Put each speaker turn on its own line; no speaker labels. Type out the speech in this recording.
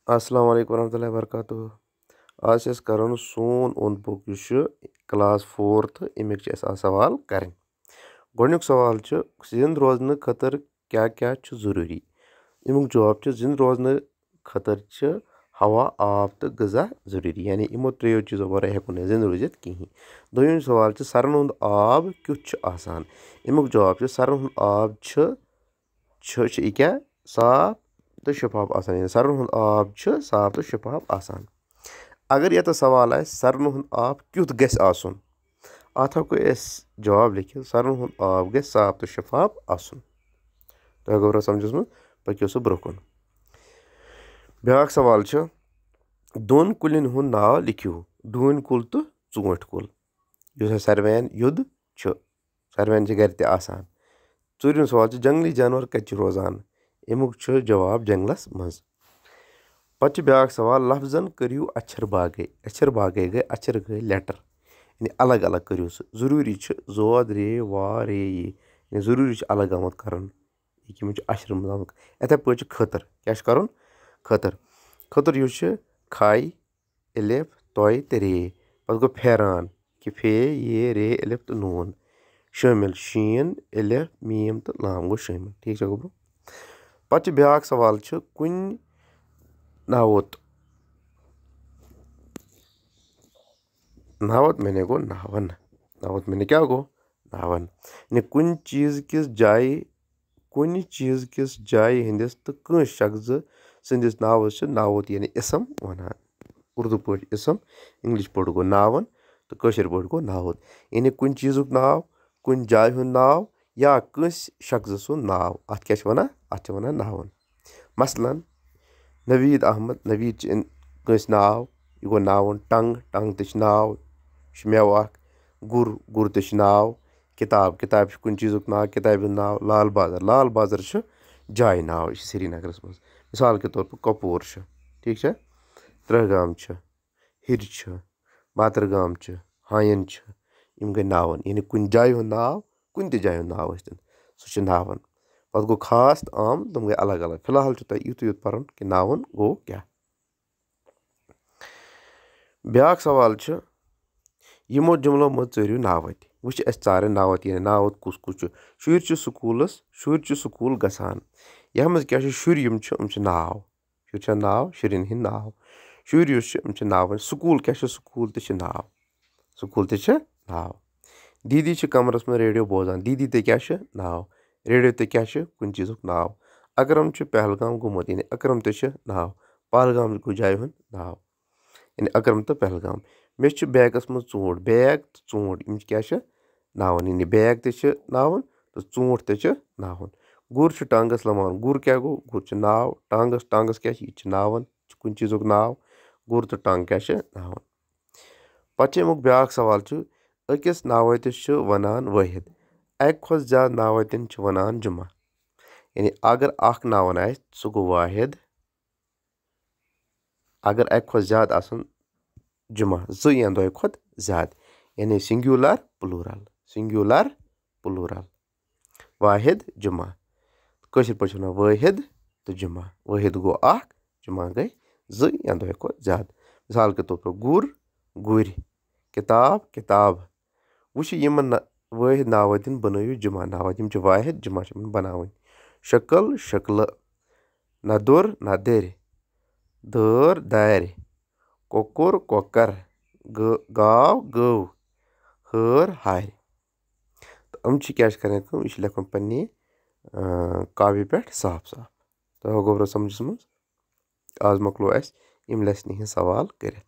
अस्सलाम वालेकुम वरहमतुल्लाहि वबरकातुहू। आज छे करन सोन ओंद पोक क्लास 4th अमिक सवाल करें। गोडनुक सवाल जिंद रोजन खतर क्या क्या जरूरी। अमुक जवाब जिंद रोजन खतर हवा आब तो गजा जरूरी, यानी इमो त्रेयो चीजों वराय हेको न जिंद रोजित कहीं। दोयम सवाल सरन हुंद आब क्युथ आसान। अमुक जवाब सरन हुंद आब क्या साफ तो शफाफ आसान, यानी सरन हुंद आब साफ तो शफाफ आसान। अगर यत सवाल आए सरन हुंद आब क्युथ गस आसन, अत हेको जवाब लिखित सरन हुंद आब गस साफ तो शफाफ आसन। तो अगर समझस मज पक्यो सह ब्रोह। ब्याक सवाल दोन कुलिन हुंद नाव लिखियो, डून कुल तो चूंठ कुल। युस सरवेन युद्ध सरवेन घर ते आसान। चूरिम सवाल जंगली जानवर कत रोजान, अमुक जवाब जंगलस मज। पत ब्याक सवाल लफ्जन करियो अक्षर बागे। अक्षर बागे गए अक्षर गए लेटर, यानी अलग अलग करियो सह। जरूरी जोद रे वा रे ये, यानी जरूरी अलग आमत करन, यम अक्षर मज आमत। इथे पे खतर क्या करन, खतर खतर युस खाई एलिफ तोय तो रे। पत गो फेरान कि फे ये रे एलिफ तो नून। शामिल शीन एलिफ मीम तो लाम गो शामिल। ठीक गो ब्रो। पत ब्याक सवाल कुन नावत, नावत मैंने गो नावन। नावत मैंने क्या गो नावन, यानी कुन चीज किस जाय हंदिस तो कंस शख्स संदिस नावस नावत यानी इसम वनान। उर्दू पे इसम, इंग्लिश पे गो नावन तो कशर पे गो नावत। यानी कुन चीजुक नाव, कुन जाय हुंद नाव या कंस शख्स सुंद नाव, अत क्या वनान, अत वनान नावन। मसलन नवीद अहमद, नवीद कंस नाव, यह गो नावन। टंग, टंग तो नाव, मेव अख। गुर, गुर तो नाव। किताब, किताब कुन चीजुक नाव, किताब हुंद नाव। लाल बाजार, लाल बाजार जाय नाव श्रीनगरस मज। मिसाल के तौर पर कपूर ठीक है, त्रहगाम हिर बातरगाम हायन यम गई नावन। यानी कुन जाय हुंद नाव, कुन जाय हुंद नाव सह नावन। पत गो खास तो आम, तम गई अलग अलग। फिलहाल तुम यूत पर्न कि नावन गो क्या। ब्याक सवाल यमो जुमलो मज चरियो नावत। वुच अस चारन नावत, यानी नावत कुस कुस शुर स्कूल गसान। यह मज क्या शुर यम नाव, शुर नाव, शुरन हिंद नाव। शुर युस नावन। स्कूल क्या स्कूल तो नाव, स्कूल तो नाव। दीदी कमरस में रेडियो बोजान, दीदी तो क्या नाव। रेडियो तो क्या कुन चीजुक नाव। अकरम पहलगाम गुमुत, यानी अकरम तो नाव। पहलगाम गो जाय हुंद नाव, यानी अकरम तो पहलगाम। मे बैगस मज चूंठ, बैग तो चूंठ यम क्या नावन, यानी बैग तो नावन तो चूंठ तो नावन। गुर टांगस लमान, गुर क्या गो, गुर नाव। टांगस, टांगस क्या यह नावन, कुन चीजुक नाव। गुर तो टांग क्या नावन। पत अमुक ब्याक सवाल अकिस नावतिस वनान वाहिद। अक खुद ज्यादा नावतिन वनान जुमा। यानी अगर अख नावन आए सह गो वाहिद, अगर अक खुद ज्यादा आसन जुमा, जो या दो खुद ज्यादा, यानी सिंगुलर प्लूरल, सिंगुलर प्लूरल। वाहिद जुमा, कशर पे वन वाहिद तो जुमा। वाहिद गो अख, जुमा गई जो या दो खुद ज्यादा। मिसाल के तौर पर गुर, गुर। किताब, किताब। वुच यमन वाहिद नावतिन बनइयो जुमा नावत, यम वाहिद जुमा बनावन। शक्ल, शक्ल। नदुर, नदर। दर, दार। कोकुर, कोकर। गाव, गौ। हर, हार। तो हम क्या करें, यह लिखन पन्ने कापी पे साफ साफ। तो गो समझ मज। आज मकलो अस यम लेसन हिंद सवाल कर।